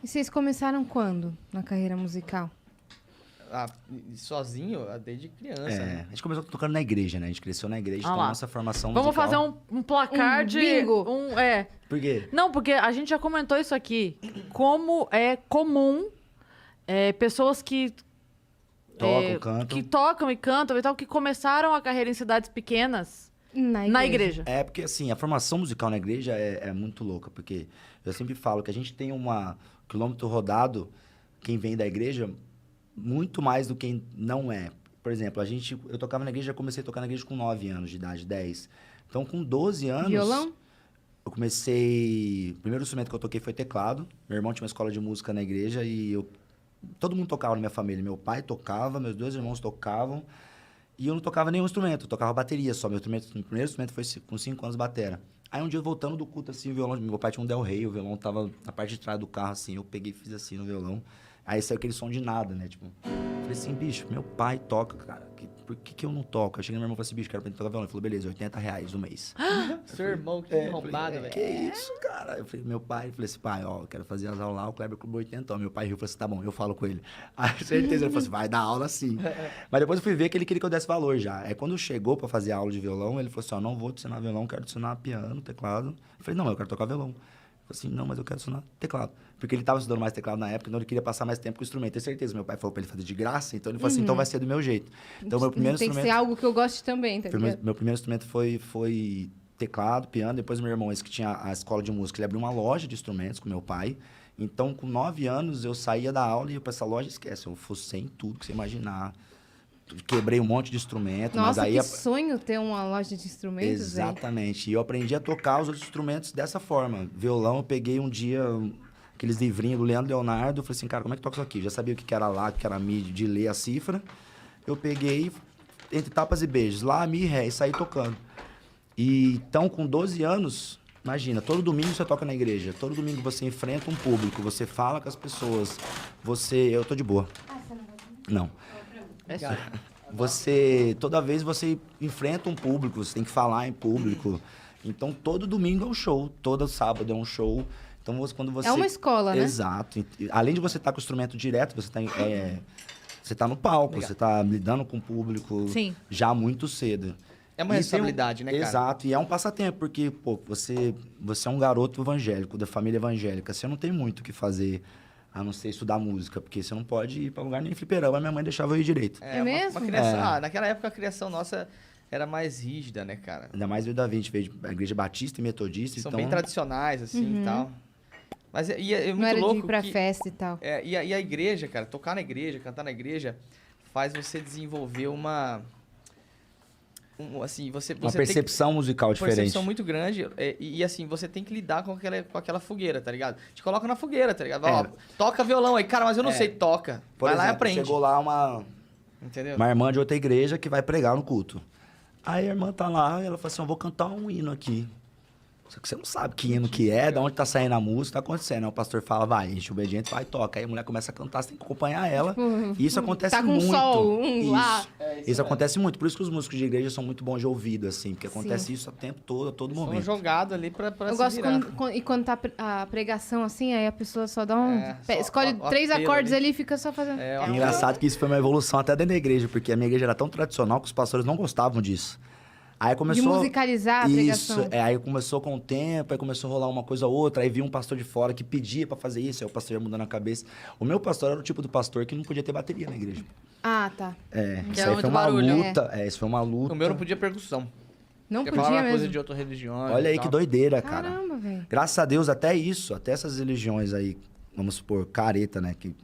E vocês começaram quando na carreira musical? Ah, sozinho, desde criança, né? A gente começou tocando na igreja, né? A gente cresceu na igreja, então lá. a nossa formação Vamos musical... fazer um placar Um de... bingo. Por quê? Não, porque a gente já comentou isso aqui. Como é comum pessoas que... Tocam, cantam. Que tocam e cantam e tal, que começaram a carreira em cidades pequenas na igreja. É, porque assim, a formação musical na igreja é muito louca, porque eu sempre falo que a gente tem quilômetro rodado, quem vem da igreja, muito mais do que quem não é. Por exemplo, eu tocava na igreja, comecei a tocar na igreja com 9 anos de idade, 10. Então, com 12 anos... Violão? Eu comecei... O primeiro instrumento que eu toquei foi teclado. Meu irmão tinha uma escola de música na igreja e todo mundo tocava na minha família. Meu pai tocava, meus 2 irmãos tocavam. E eu não tocava nenhum instrumento, eu tocava bateria só. Meu primeiro instrumento foi com 5 anos, batera. Aí um dia, voltando do culto, assim, o violão... Meu pai tinha um Del Rey, o violão tava na parte de trás do carro, assim. Eu peguei e fiz assim no violão. Aí saiu aquele som de nada, né? Tipo, falei assim, bicho, meu pai toca, cara. Por que eu não toco? Eu cheguei no meu irmão e falei assim, bicho, quero aprender a tocar violão. Ele falou, beleza, R$80 no mês. Seu irmão, que arrombado, velho. Que isso, cara? Eu falei, meu pai, falei assim, pai, ó, eu quero fazer as aulas lá, o Kleber cobrou 80. Meu pai riu, falou assim, tá bom, eu falo com ele. Aí, certeza, ele falou assim, vai dar aula sim. Mas depois eu fui ver que ele queria que eu desse valor já. Aí quando chegou pra fazer aula de violão, ele falou assim, ó, não vou te ensinar violão, quero te ensinar piano, teclado. Eu falei, não, eu quero tocar violão. Ele falou assim, não, mas eu quero ensinar teclado. Porque ele estava estudando mais teclado na época, então ele queria passar mais tempo com o instrumento. Tenho certeza, meu pai falou para ele fazer de graça, então ele falou assim, então vai ser do meu jeito. Então meu primeiro Tem instrumento... que ser algo que eu goste também, tá ligado? Meu primeiro instrumento foi teclado, piano. Depois meu irmão, esse que tinha a escola de música, ele abriu uma loja de instrumentos com meu pai. Então, com 9 anos, eu saía da aula e ia para essa loja, esquece, eu fucei em tudo que você imaginar. Quebrei um monte de instrumento, Nossa, mas aí... que sonho ter uma loja de instrumentos, Exatamente. E eu aprendi a tocar os outros instrumentos dessa forma. Violão, eu peguei um dia aqueles livrinhos do Leandro Leonardo, falei assim, cara, como é que toca isso aqui? Já sabia o que era lá, o que era mi, de ler a cifra. Eu peguei, entre tapas e beijos, lá, mi, ré, e saí tocando. E então, com 12 anos, imagina, todo domingo você toca na igreja, todo domingo você enfrenta um público, você fala com as pessoas, Eu tô de boa. Não. Toda vez você enfrenta um público, você tem que falar em público. Então, todo domingo é um show, todo sábado é um show. Então, quando você... É uma escola, né? Exato. Além de você estar com o instrumento direto, você tá no palco, Legal. você tá lidando com o público já muito cedo. É uma responsabilidade, né, cara? Exato, e é um passatempo, porque, pô, você é um garoto evangélico, da família evangélica, você não tem muito o que fazer, a não ser estudar música, porque você não pode ir pra lugar nem fliperama, minha mãe deixava eu ir direito. É mesmo? Naquela época a criação nossa era mais rígida, né, cara? Ainda mais veio da 20, veio da igreja batista e metodista, São então... bem tradicionais, assim, e tal. Mas é muito Não era louco de ir pra que... festa e tal. E a igreja, cara, tocar na igreja, cantar na igreja, faz você desenvolver uma percepção musical diferente. Uma percepção muito grande. Assim, você tem que lidar com aquela fogueira, tá ligado? Te coloca na fogueira, tá ligado? Ó, toca violão aí. Cara, mas eu não sei, toca. Por Vai exemplo, lá e aprende. chegou lá Entendeu? uma irmã de outra igreja que vai pregar no culto. Aí a irmã tá lá e ela fala assim, eu vou cantar um hino aqui. Só que você não sabe que hino que é, de onde tá saindo a música, tá acontecendo. Aí o pastor fala, vai, enche o obediente, vai, toca. Aí a mulher começa a cantar, você tem que acompanhar ela. E isso acontece Tá com muito. sol, lá. Isso acontece muito. Por isso que os músicos de igreja são muito bons de ouvido, assim. Porque acontece isso o tempo todo, a todo São momento. jogados ali pra Eu se gosto virar. e quando tá a pregação assim, aí a pessoa só dá só escolhe o 3 apelo acordes ali. ali e fica só fazendo. É engraçado que isso foi uma evolução até dentro da igreja, porque a minha igreja era tão tradicional que os pastores não gostavam disso. Aí começou... De musicalizar a pregação. Isso, aí começou com o tempo, aí começou a rolar uma coisa ou outra, aí viu um pastor de fora que pedia pra fazer isso, aí o pastor ia mudando a cabeça. O meu pastor era o tipo do pastor que não podia ter bateria na igreja. Ah, tá. Isso era aí muito foi uma barulho. luta, isso foi uma luta. O meu não podia percussão. Não Porque podia falava mesmo. coisa de outra religião. Olha aí que doideira, cara. Caramba, velho. Graças a Deus, até isso, até essas religiões aí, vamos supor, careta, né, que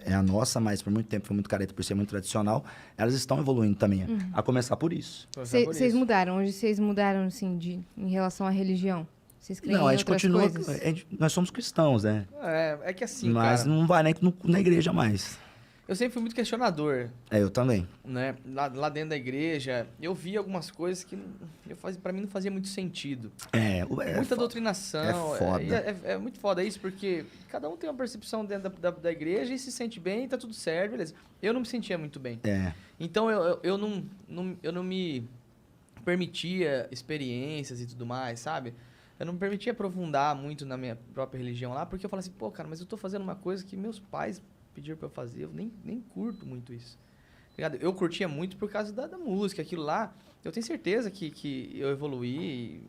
é a nossa, mas por muito tempo foi muito careta, por ser muito tradicional, elas estão evoluindo também, a começar por isso. Vocês mudaram? Hoje vocês mudaram, assim, em relação à religião? Vocês creem Não, em a gente outras continua, coisas? nós somos cristãos, né? É que assim, Mas cara, não vai nem na igreja mais. eu sempre fui muito questionador, Eu também. né? Lá dentro da igreja, eu vi algumas coisas que pra mim não fazia muito sentido. Muita doutrinação. É foda. É muito foda isso, porque cada um tem uma percepção dentro da igreja e se sente bem, tá tudo certo, beleza. Eu não me sentia muito bem. Então eu não me permitia experiências e tudo mais, sabe? eu não me permitia aprofundar muito na minha própria religião lá, porque eu falava assim, pô, cara, mas eu tô fazendo uma coisa que meus pais pediram pra eu fazer, eu nem curto muito isso. Tá ligado? Eu curtia muito por causa da música, aquilo lá, eu tenho certeza que eu evoluí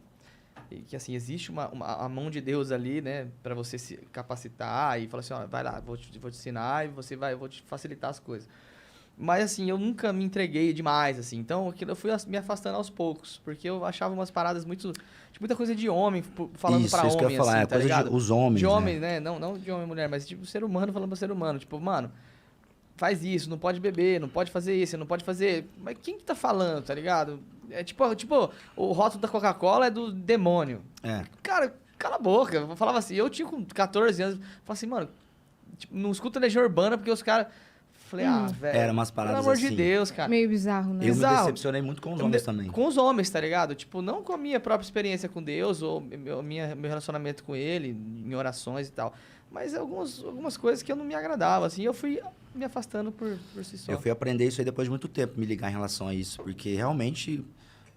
e que, assim, existe a mão de Deus ali, né, pra você se capacitar e falar assim, ó, vai lá, vou te ensinar e eu vou te facilitar as coisas. Mas, assim, eu nunca me entreguei demais, assim. Então, eu fui me afastando aos poucos. Porque eu achava umas paradas muito... Tipo, muita coisa de homem, falando pra isso que eu homem, ia falar, assim, é tá coisa ligado? de os homens, de né? homem, né? Não de homem e mulher, mas tipo, ser humano falando pra ser humano. Tipo, mano, faz isso, não pode beber, não pode fazer isso, não pode fazer... Mas quem que tá falando, tá ligado? É tipo o rótulo da Coca-Cola é do demônio. É. Cara, cala a boca. Eu falava assim, eu tinha com 14 anos, falava assim, mano, tipo, não escuta Legião Urbana porque os caras... Falei, velho. Era umas paradas Pelo amor assim. de Deus, cara. Meio bizarro, né? Eu me Bizarro. decepcionei muito com os homens também. Com os homens, tá ligado? Tipo, não com a minha própria experiência com Deus ou meu relacionamento com Ele, em orações e tal. Mas algumas coisas que eu não me agradava, assim. Eu fui me afastando por si só. Eu fui aprender isso aí depois de muito tempo, me ligar em relação a isso. Porque realmente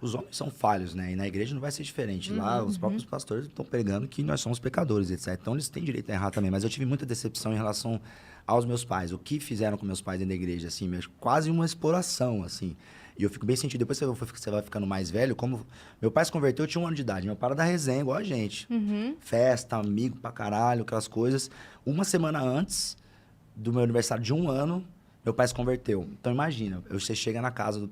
os homens são falhos, né? E na igreja não vai ser diferente. Lá os próprios pastores estão pregando que nós somos pecadores, etc. Então eles têm direito a errar também. Mas eu tive muita decepção em relação aos meus pais. O que fizeram com meus pais dentro da igreja, assim, quase uma exploração, assim. E eu fico bem sentido. Depois você vai ficando mais velho, como... Meu pai se converteu, eu tinha 1 ano de idade. Meu pai era da resenha, igual a gente. Festa, amigo pra caralho, aquelas coisas. Uma semana antes do meu aniversário de 1 ano, meu pai se converteu. Então, imagina, você chega na casa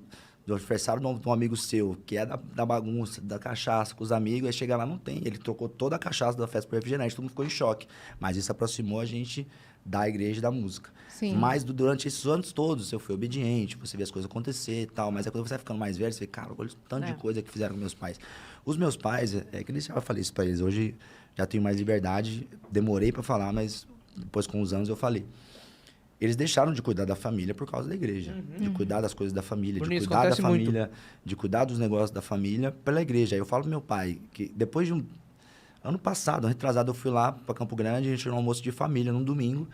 do aniversário de um amigo seu, que é da bagunça, da cachaça, com os amigos, aí chega lá, não tem. Ele trocou toda a cachaça da festa pro refrigerante, todo mundo ficou em choque. Mas isso aproximou a gente da igreja e da música. Sim. Mas durante esses anos todos, eu fui obediente, você vê as coisas acontecer e tal. Mas aí quando você vai ficando mais velho, você vê, cara, olha o tanto de coisa que fizeram com meus pais. Os meus pais, que eles já falei isso pra eles, hoje já tenho mais liberdade, demorei pra falar, mas depois com os anos eu falei. Eles deixaram de cuidar da família por causa da igreja. De cuidar das coisas da família, Por de isso, cuidar da acontece família, de cuidar dos negócios da família pela igreja. Aí eu falo pro meu pai que depois de ano passado, retrasado, eu fui lá pra Campo Grande, a gente tinha um almoço de família num domingo.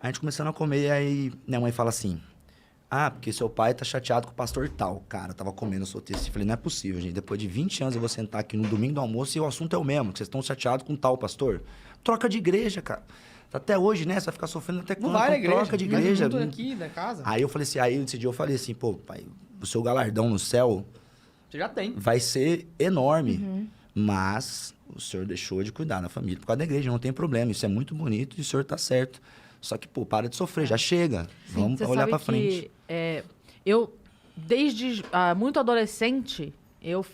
A gente começando a comer, e aí minha mãe fala assim, porque seu pai tá chateado com o pastor tal. Cara, eu tava comendo, eu soltei assim, falei, não é possível, gente. Depois de 20 anos eu vou sentar aqui no domingo do almoço e o assunto é o mesmo, que vocês estão chateados com tal pastor. Troca de igreja, cara. Até hoje, né? Você vai ficar sofrendo até quando? Não vai na igreja. Troca de igreja. Mas aqui na casa. Aí eu falei assim, aí esse dia eu falei assim, pô, pai, o seu galardão no céu Você já tem. vai ser enorme. Mas o senhor deixou de cuidar da família por causa da igreja, não tem problema. Isso é muito bonito e o senhor tá certo. Só que, pô, para de sofrer, já chega. Vamos Você olhar sabe pra frente. que, eu, desde muito adolescente, eu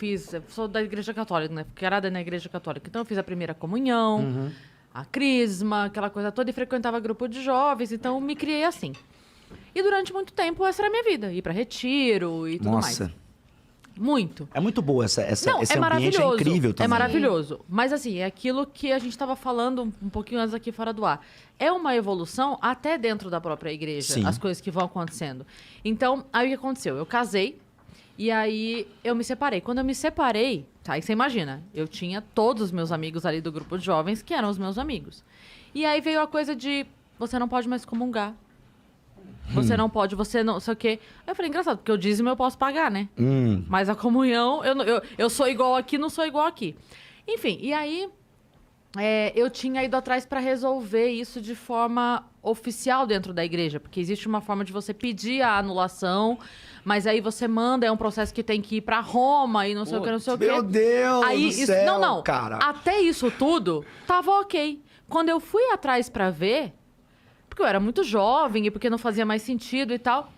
sou da igreja católica, né? Porque era na igreja católica. Então eu fiz a primeira comunhão, a crisma, aquela coisa toda, e frequentava grupo de jovens, então eu me criei assim. E durante muito tempo essa era a minha vida, ir pra retiro e tudo mais. Nossa, Muito. é muito boa esse Não, ambiente, maravilhoso. é incrível também. É maravilhoso. Mas assim, é aquilo que a gente estava falando um pouquinho antes aqui fora do ar. É uma evolução até dentro da própria igreja, Sim. as coisas que vão acontecendo. Então, aí o que aconteceu? Eu casei e aí eu me separei. Quando eu me separei, tá, aí você imagina, eu tinha todos os meus amigos ali do grupo de jovens que eram os meus amigos. E aí veio a coisa de, você não pode mais comungar. Você não pode, você não, sei o quê. Aí eu falei, engraçado, porque o dízimo eu posso pagar, né? Mas a comunhão, eu sou igual aqui, não sou igual aqui. Enfim, e aí eu tinha ido atrás para resolver isso de forma oficial dentro da igreja, porque existe uma forma de você pedir a anulação, mas aí você manda, é um processo que tem que ir para Roma e não sei o que, não sei o quê. Meu Deus Aí, do céu, não, cara. até isso tudo tava ok. Quando eu fui atrás para ver, porque eu era muito jovem e porque não fazia mais sentido e tal,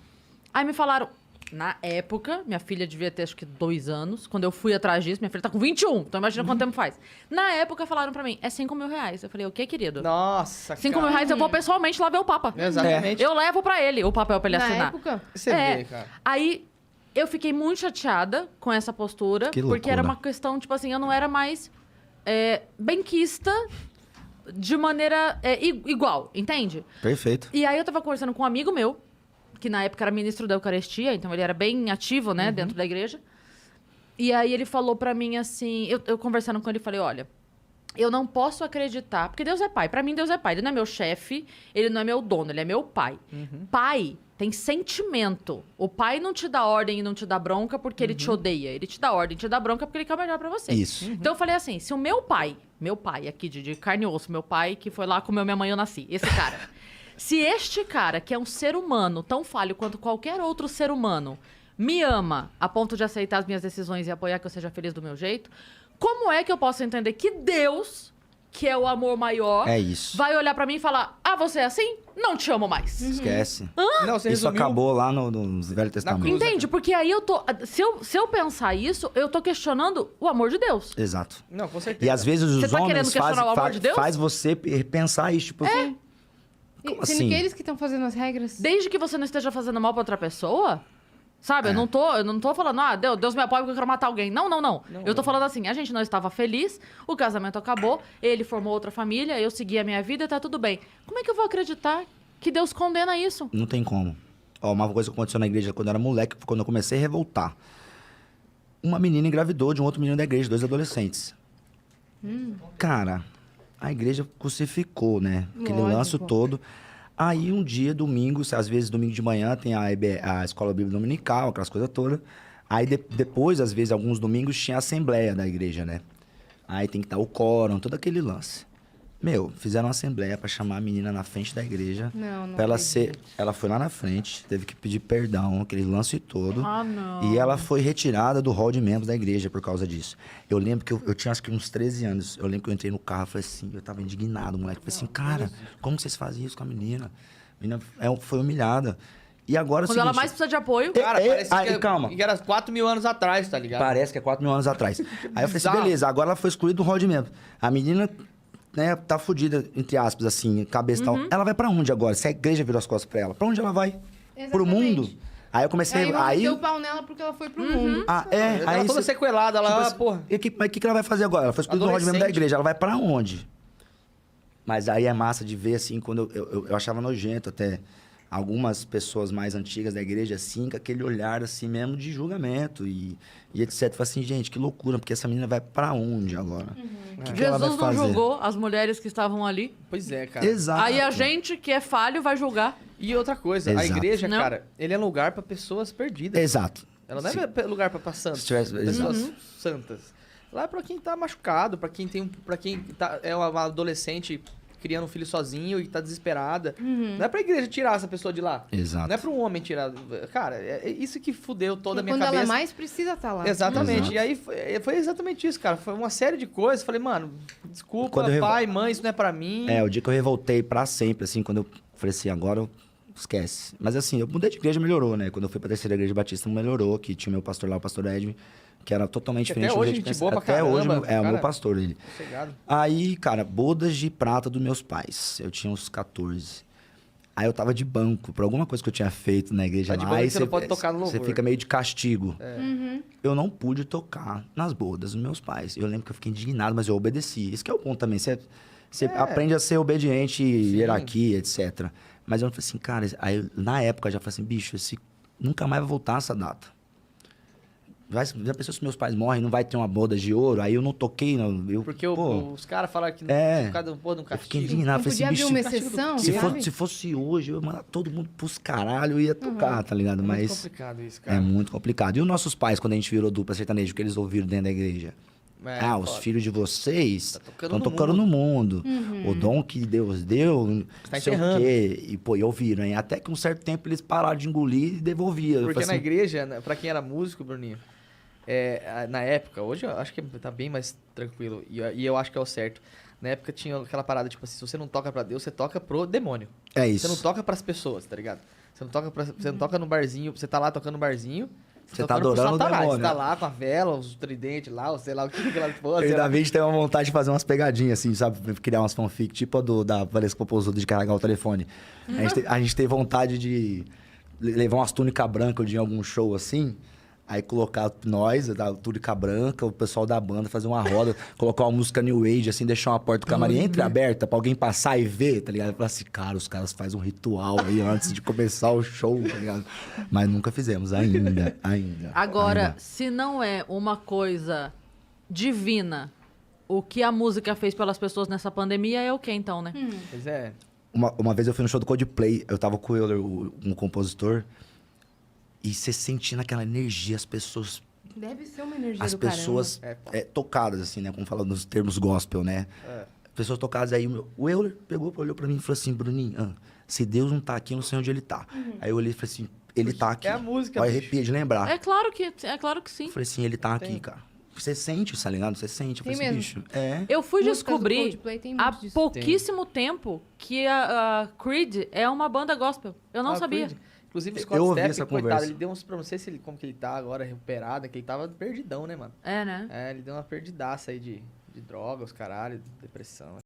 aí me falaram, na época, minha filha devia ter acho que 2 anos, quando eu fui atrás disso, minha filha tá com 21, então imagina quanto tempo faz. Na época falaram pra mim, é 5 mil reais. Eu falei, o quê, querido? Nossa, 5 mil reais eu vou pessoalmente lá ver o Papa. Exatamente. Eu levo pra ele o papel pra ele Na assinar. época? Você vê, cara. Aí eu fiquei muito chateada com essa postura, Que porque era loucura. uma questão, tipo assim, eu não era mais benquista de maneira igual, entende? Perfeito. E aí eu tava conversando com um amigo meu, que na época era ministro da Eucaristia, então ele era bem ativo, né, dentro da igreja. E aí ele falou pra mim assim, eu conversando com ele, falei, olha, eu não posso acreditar, porque Deus é pai. Pra mim, Deus é pai. Ele não é meu chefe, ele não é meu dono, ele é meu pai. Pai tem sentimento. O pai não te dá ordem e não te dá bronca porque ele te odeia. Ele te dá ordem, te dá bronca porque ele quer o melhor pra você. Isso. Então eu falei assim, se o meu pai aqui de carne e osso, meu pai que foi lá comeu minha mãe e eu nasci, esse cara. Se este cara, que é um ser humano tão falho quanto qualquer outro ser humano, me ama a ponto de aceitar as minhas decisões e apoiar que eu seja feliz do meu jeito, como é que eu posso entender que Deus, que é o amor maior, É isso. vai olhar pra mim e falar, ah, você é assim? Não te amo mais. Esquece. Não, você Isso resumiu. acabou lá no Velho Testamento. cruz. Entende? Porque aí eu tô... Se eu pensar isso, eu tô questionando o amor de Deus. Exato. Não, com certeza. E às vezes os Você tá querendo homens questionar o amor de Deus? faz você pensar isso, tipo, como Sendo assim? que eles que estão fazendo as regras. Desde que você não esteja fazendo mal pra outra pessoa... Sabe, eu não tô falando, ah, Deus me apoia porque eu quero matar alguém. Não. Eu tô falando assim, a gente não estava feliz, o casamento acabou, ele formou outra família, eu segui a minha vida e tá tudo bem. Como é que eu vou acreditar que Deus condena isso? Não tem como. Ó, uma coisa que aconteceu na igreja quando eu era moleque, quando eu comecei a revoltar. Uma menina engravidou de um outro menino da igreja, 2 adolescentes. Cara, a igreja crucificou, né? Aquele Lógico. lance todo. Aí um dia, domingo, às vezes domingo de manhã tem a escola bíblica dominical, aquelas coisas todas. Aí depois, às vezes, alguns domingos tinha a assembleia da igreja, né? Aí tem que estar o quórum, todo aquele lance. Meu, fizeram uma assembleia pra chamar a menina na frente da igreja. Não Pra ela acredito. ela foi lá na frente, teve que pedir perdão, aquele lance todo. Ah, não. E ela foi retirada do hall de membros da igreja por causa disso. Eu lembro que eu tinha acho que uns 13 anos. Eu lembro que eu entrei no carro e falei assim, eu tava indignado, moleque. Eu falei assim, cara, como vocês fazem isso com a menina? A menina foi humilhada. E agora é o Quando ela seguinte, mais precisa de apoio... Cara, parece calma. que era 4 mil anos atrás, tá ligado? Parece que é 4 mil anos atrás. Aí eu falei assim, Bizarro. beleza, agora ela foi excluída do hall de membros. A menina, né, tá fudida, entre aspas, assim, cabeça e tal. Ela vai pra onde agora? Se a igreja virou as costas pra ela, pra onde ela vai? Pro Exatamente. mundo? Aí eu comecei... Aí vão Aí, meter o pau nela porque ela foi pro mundo. Ela aí toda cê- sequelada lá, tipo assim, porra. E mas o que ela vai fazer agora? Ela foi excluída do hall de membros da Adolescente. igreja. Ela vai pra onde? Mas aí é massa de ver, assim, quando eu achava nojento até algumas pessoas mais antigas da igreja, assim, com aquele olhar, assim, mesmo de julgamento e etc. Eu falei assim, gente, que loucura, porque essa menina vai pra onde agora? O que ela vai Jesus não fazer? julgou as mulheres que estavam ali. Pois é, cara. Exato. Aí a gente, que é falho, vai julgar. E outra coisa, a Exato. igreja, Não. cara, ele é lugar pra pessoas perdidas. Exato. Ela não é lugar pra santos. Se tivesse- Pessoas santas. Lá é pra quem tá machucado, pra quem é uma adolescente criando um filho sozinho e tá desesperada. Não é pra igreja tirar essa pessoa de lá. Exato. Não é pra um homem tirar. Cara, é isso que fudeu toda a minha Quando ela cabeça. mais precisa estar lá. Exatamente. Exato. E aí foi exatamente isso, cara. Foi uma série de coisas. Falei, mano, desculpa, Quando eu pai, mãe, isso não é pra mim. O dia que eu revoltei pra sempre, assim, quando eu falei assim, agora eu esquece. Mas assim, eu mudei de igreja, melhorou, né? Quando eu fui pra terceira igreja batista, melhorou, que tinha o meu pastor lá, o pastor Edwin, que era totalmente Que diferente até hoje do jeito que gente boa pra Até hoje, caramba, o cara. meu pastor, ele. Sossegado. Aí, cara, bodas de prata dos meus pais. Eu tinha uns 14. Aí eu tava de banco por alguma coisa que eu tinha feito na igreja Tá de lá. banco Aí que você não pode tocar no Você louvor. fica meio de castigo. Uhum. Eu não pude tocar nas bodas dos meus pais. Eu lembro que eu fiquei indignado, mas eu obedeci. Isso que é o ponto também. Você aprende a ser obediente, hierarquia, etc. Mas eu não falei assim, cara... Aí, na época, eu já falei assim, bicho, nunca mais vai voltar essa data. Já pensou se meus pais morrem, não vai ter uma boda de ouro? Aí eu não toquei, não. Porque pô, os caras falaram que É. pô, não eu fiquei castigo. indignado. Não Falei podia assim, abrir bicho, uma exceção, se, sabe? se fosse hoje, eu ia mandar todo mundo pros caralho, eu ia tocar, tá ligado? É muito Mas complicado isso, é cara. muito complicado. E os nossos pais, quando a gente virou dupla sertaneja, o que eles ouviram dentro da igreja? Os foda. filhos de vocês Tá estão tocando no tocando no mundo. O dom que Deus deu, não Tá sei o enterrando. quê. E, pô, e ouviram, hein? Até que um certo tempo eles pararam de engolir e devolviam. Eu Porque falei na assim, igreja, pra quem era músico, Bruninho, na época, hoje eu acho que tá bem mais tranquilo. E eu acho que é o certo. Na época tinha aquela parada, tipo assim, se você não toca pra Deus, você toca pro demônio. é Você isso. não toca pras pessoas, tá ligado? Você não toca no barzinho, você tá lá tocando no barzinho. Você tá tocando pro adorando o Satanás. demônio. Você tá lá com a vela, os tridentes lá, ou sei lá o que lá for. Eu sei lá. ainda vez tem uma vontade de fazer umas pegadinhas, assim, sabe? Criar umas fanfic, tipo a da Valesca Popozuda de carregar o telefone. A gente tem vontade de levar umas túnicas brancas de algum show assim, aí colocar nós, da túnica branca, o pessoal da banda, fazer uma roda, colocar uma música New Age, assim, deixar uma porta do camarim entreaberta pra alguém passar e ver, tá ligado? Falar assim, cara, os caras fazem um ritual aí antes de começar o show, tá ligado? Mas nunca fizemos, ainda. Agora, ainda. se não é uma coisa divina o que a música fez pelas pessoas nessa pandemia é o que então, né? Pois é. Uma vez eu fui no show do Coldplay, eu tava com o Euler, um compositor, e você sentindo aquela energia, as pessoas Deve ser uma energia as do pessoas tocadas, assim, né? Como fala nos termos gospel, né? Pessoas tocadas aí. O Euler pegou, olhou pra mim e falou assim, Bruninho, se Deus não tá aqui, eu não sei onde ele tá. Aí eu olhei e falei assim, ele tá aqui. É a música, Olha, bicho. arrepia de lembrar. É claro que sim. Eu falei assim, ele tá Tem. aqui, cara. Você sente, tá ligado? Você sente. Eu Tem falei assim, mesmo. bicho, é. Eu fui Músicas do descobrir Coldplay tem há muito disso. pouquíssimo tempo que a Creed é uma banda gospel. Eu não Ah, sabia. Creed. Inclusive o Eu Scott ouvi Stapp, essa coitado, conversa. ele deu uns... Pra não sei se ele, como que ele tá agora, recuperado, que ele tava perdidão, né, mano? É, né? É, ele deu uma perdidaça aí de drogas, caralho, depressão.